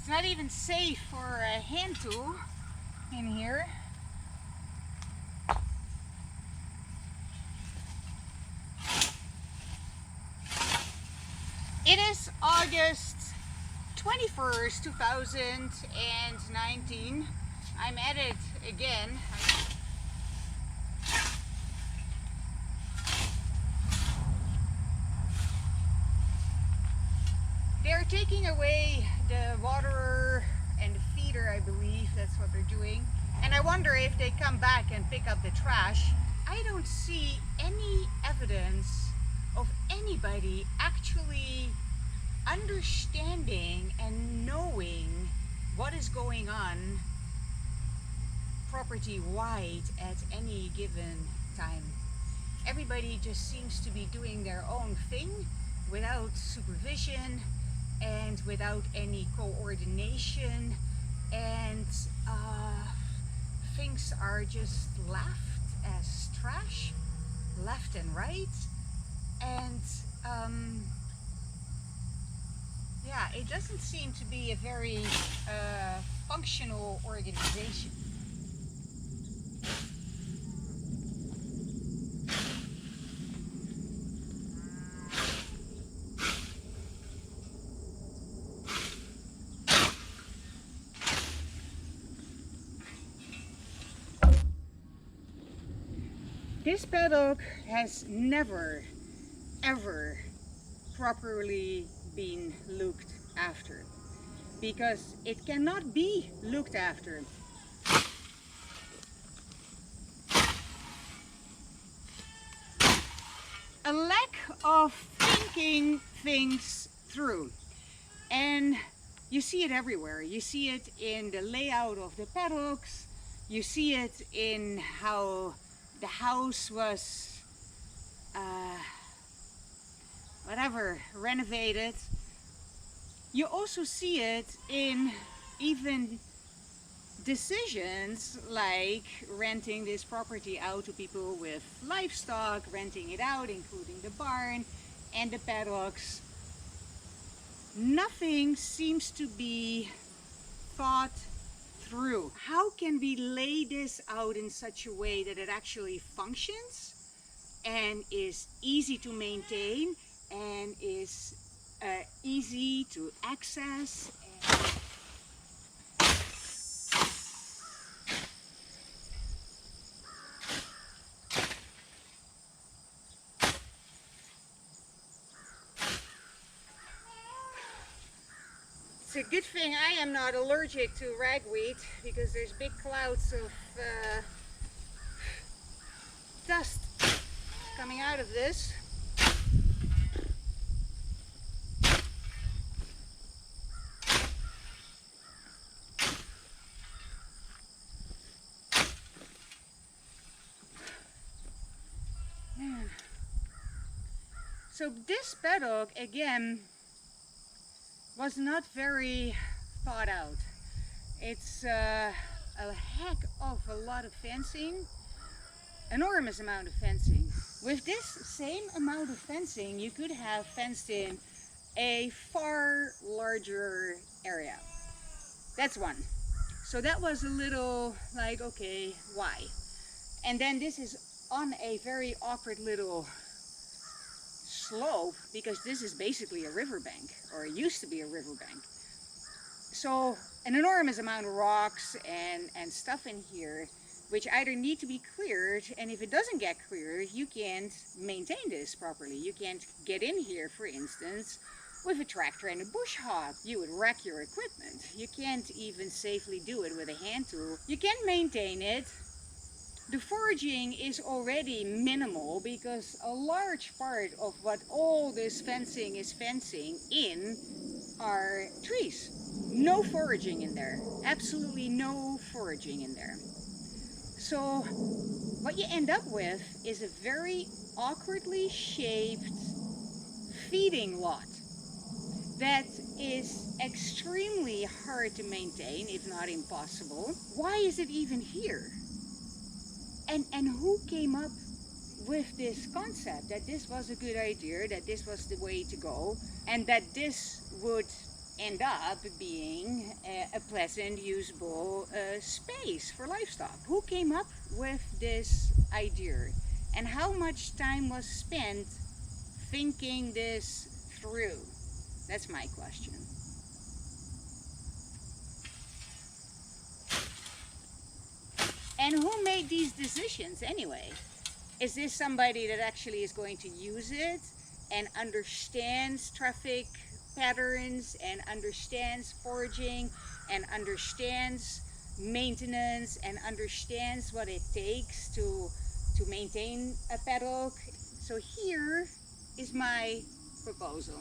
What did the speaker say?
It's not even safe for a hand tool in here. It is August 21st, 2019. I'm at it again. They're taking away the waterer and the feeder, I believe. That's what they're doing. And I wonder if they come back and pick up the trash. I don't see any evidence of anybody actually understanding and knowing what is going on property-wide at any given time. Everybody just seems to be doing their own thing without supervision and without any coordination, and things are just left as trash, left and right, and yeah, it doesn't seem to be a very functional organization. This paddock has never, ever properly been looked after, because it cannot be looked after. A lack of thinking things through, and you see it everywhere. You see it in the layout of the paddocks, you see it in how the house was renovated. You also see it in even decisions like renting this property out to people with livestock, renting it out, including the barn and the paddocks. Nothing seems to be thought through. How can we lay this out in such a way that it actually functions and is easy to maintain and is easy to access? It's a good thing I am not allergic to ragweed, because there's big clouds of dust coming out of this. Man. So this paddock again was not very thought out. It's a heck of a lot of fencing, enormous amount of fencing. With this same amount of fencing, you could have fenced in a far larger area. That's one. So that was a little like, okay, why? And then this is on a very awkward little slope, because this is basically a riverbank, or it used to be a riverbank. So an enormous amount of rocks and stuff in here, which either need to be cleared, and if it doesn't get cleared, you can't maintain this properly. You can't get in here, for instance, with a tractor and a bush hog. You would wreck your equipment. You can't even safely do it with a hand tool. You can't maintain it. The foraging is already minimal, because a large part of what all this fencing is fencing in are trees. No foraging in there. Absolutely no foraging in there. So what you end up with is a very awkwardly shaped feeding lot that is extremely hard to maintain, if not impossible. Why is it even here? And who came up with this concept that this was a good idea, that this was the way to go, and that this would end up being a pleasant, usable space for livestock. Who came up with this idea? And how much time was spent thinking this through? That's my question. And who made these decisions anyway? Is this somebody that actually is going to use it and understands traffic patterns and understands foraging and understands maintenance and understands what it takes to maintain a paddock? So here is my proposal.